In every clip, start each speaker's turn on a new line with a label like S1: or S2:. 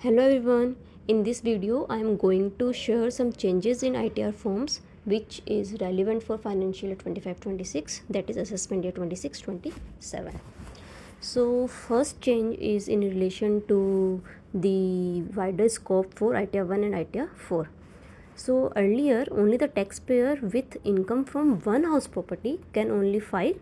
S1: Hello everyone, in this video I am going to share some changes in ITR forms which is relevant for financial year 25-26, that is assessment year 26-27. So first change is in relation to the wider scope for ITR 1 and ITR 4. So earlier only the taxpayer with income from one house property can only file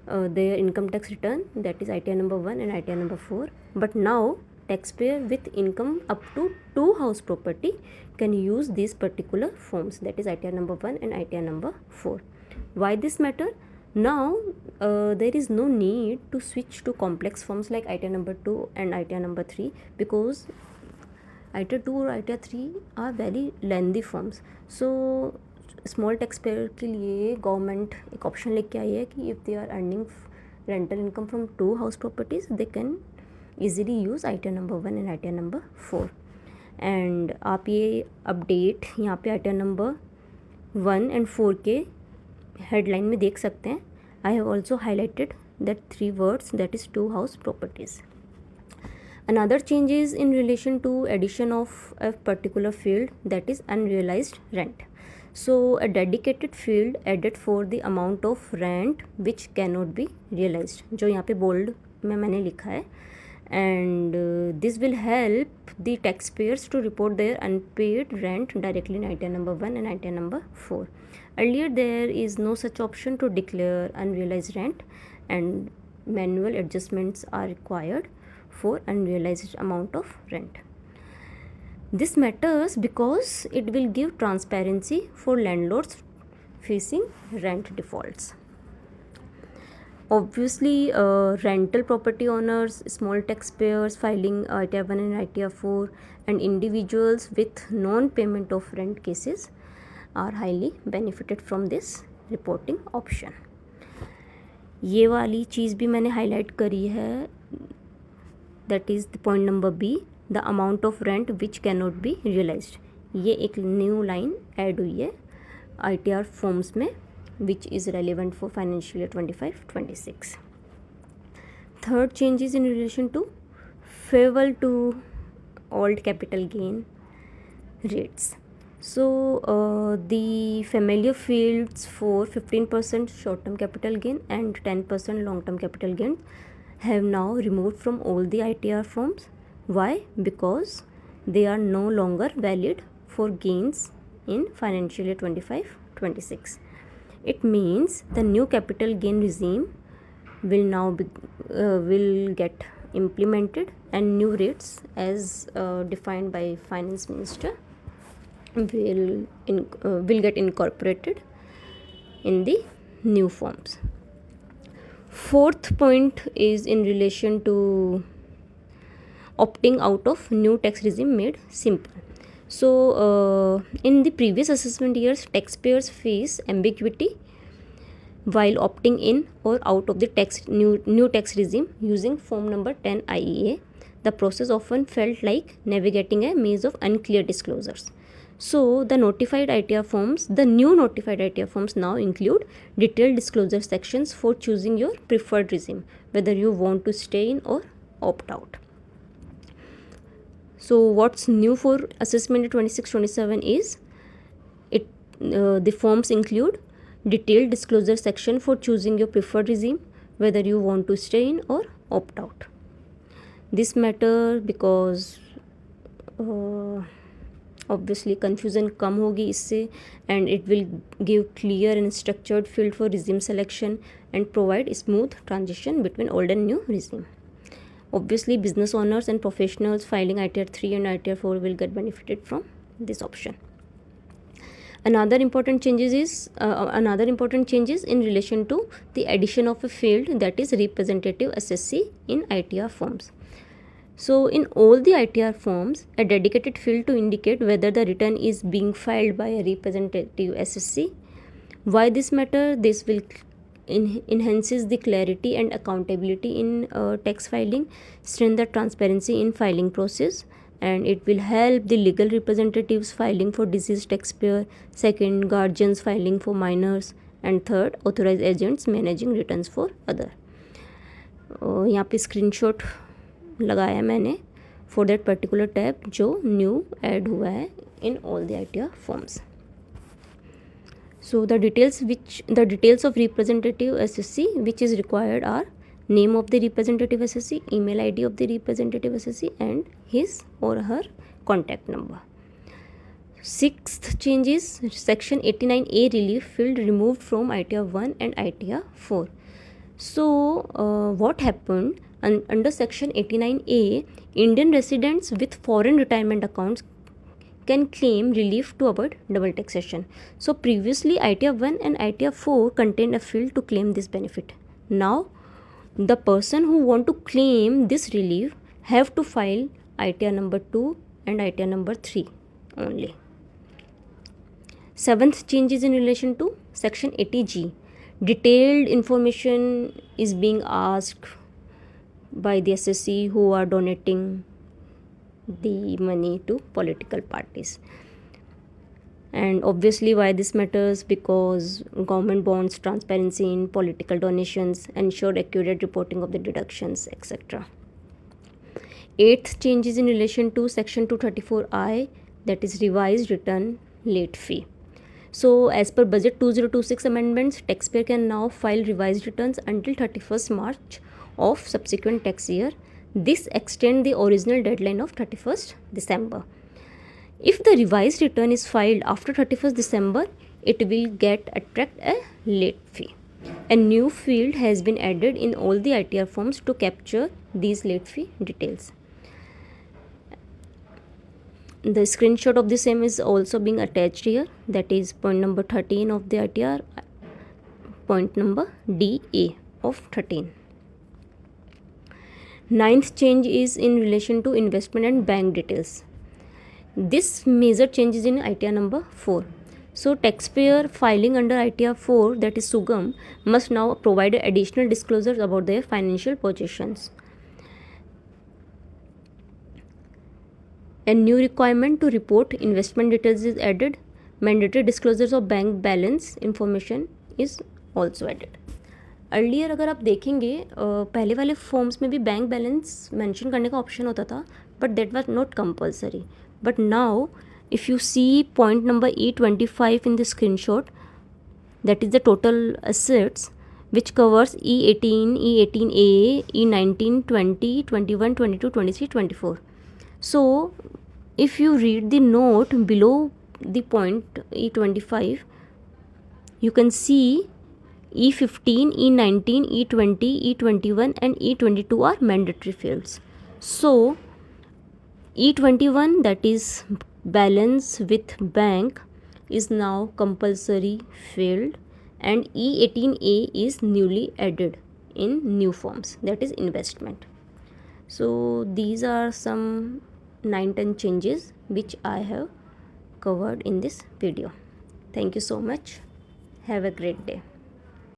S1: their income tax return, that is ITR number 1 and ITR number 4, but now taxpayer with income up to 2 house property can use these particular forms, that is ITR number 1 and ITR number 4. Why this matter? Now there is no need to switch to complex forms like ITR number 2 and ITR number 3 because ITR 2 और ITR 3 are very lengthy forms. So small taxpayer के लिए government एक option लेके आई है कि if they are earning rental income from 2 house properties they can easily use ITR number 1 and ITR number 4. And आप ये अपडेट यहाँ पे ITR नंबर 1 एंड 4 के हेडलाइन में देख सकते हैं. I have also highlighted that 3 words, that is 2 house properties. Another change is in relation to addition of a particular field, that is unrealized rent. So a dedicated field added for the amount of rent which cannot be realized, जो यहाँ पे bold में मैंने लिखा है. And this will help the taxpayers to report their unpaid rent directly in ITR number 1 and ITR number 4. Earlier there is no such option to declare unrealized rent and manual adjustments are required for unrealized amount of rent. This matters because it will give transparency for landlords facing rent defaults. Obviously, rental property owners, small taxpayers filing ITR 1 and ITR 4 and individuals with non-payment of rent cases are highly benefited from this reporting option. ये वाली चीज़ भी मैंने highlight करी है, that is the point number B, the amount of rent which cannot be realized. ये एक new line add हुई है ITR forms में which is relevant for financial year 25-26. Third change is in relation to favorable to old capital gain rates. So the familiar fields for 15% short term capital gain and 10% long term capital gain have now removed from all the ITR forms. Why? Because they are no longer valid for gains in financial year 25-26. It means the new capital gain regime will now will get implemented and new rates as defined by finance minister will get incorporated in the new forms. Fourth point is in relation to opting out of new tax regime made simple. So in the previous assessment years, taxpayers face ambiguity while opting in or out of the new tax regime using form number 10 IEA. The process often felt like navigating a maze of unclear disclosures. So the new notified ITR forms now include detailed disclosure sections for choosing your preferred regime, whether you want to stay in or opt out. So what's new for assessment 26-27 is the forms include detailed disclosure section for choosing your preferred regime, whether you want to stay in or opt out. This matter because obviously confusion कम होगी इससे, and it will give clear and structured field for regime selection and provide smooth transition between old and new regime. Obviously business owners and professionals filing ITR 3 and ITR 4 will get benefited from this option. Another important changes in relation to the addition of a field, that is representative assessee in ITR forms. So in all the ITR forms, a dedicated field to indicate whether the return is being filed by a representative assessee. Why this matter? This will enhances the clarity and accountability in tax filing, strengthen the transparency in filing process, and it will help the legal representatives filing for deceased taxpayer, second guardians filing for minors, and third authorized agents managing returns for other. यहाँ पे screenshot लगाया मैंने for that particular tab जो new add हुआ है in all the ITR forms. So the details of representative SSC which is required are name of the representative SSC, email ID of the representative SSC, and his or her contact number. Sixth change is section 89A relief field removed from ITR 1 and ITR 4. So what happened under section 89A, Indian residents with foreign retirement accounts can claim relief to avoid double taxation. So previously ITR 1 and ITR 4 contained a field to claim this benefit. Now the person who want to claim this relief have to file ITR number 2 and ITR number 3 only. Seventh change is in relation to section 80G. Detailed information is being asked by the SSC who are donating the money to political parties. And obviously why this matters, because government bonds transparency in political donations, ensure accurate reporting of the deductions, etc. Eighth change is in relation to section 234I, that is revised return late fee. So as per budget 2026 amendments, taxpayer can now file revised returns until 31st March of subsequent tax year. This extends the original deadline of 31st December. If the revised return is filed after 31st December, it will attract a late fee. A new field has been added in all the ITR forms to capture these late fee details. The screenshot of the same is also being attached here, that is point number 13 of the ITR, point number DA of 13. Ninth change is in relation to investment and bank details. This major change is in ITR number 4. So taxpayer filing under ITR 4, that is Sugam, must now provide additional disclosures about their financial positions. A new requirement to report investment details is added. Mandatory disclosures of bank balance information is also added. Earlier अगर आप देखेंगे पहले वाले forms में भी bank balance mention करने का option होता था, but that was not compulsory. But now if you see point number E25 in the screenshot, that is the total assets, which covers E18, E18A, E19, 20, 21, 22, 23, 24. So if you read the note below the point E25, you can see E15, E19, E20, E21 and E22 are mandatory fields. So E21, that is balance with bank, is now compulsory field, and E18A is newly added in new forms, that is investment. So these are some 9-10 changes which I have covered in this video. Thank you so much. Have a great day.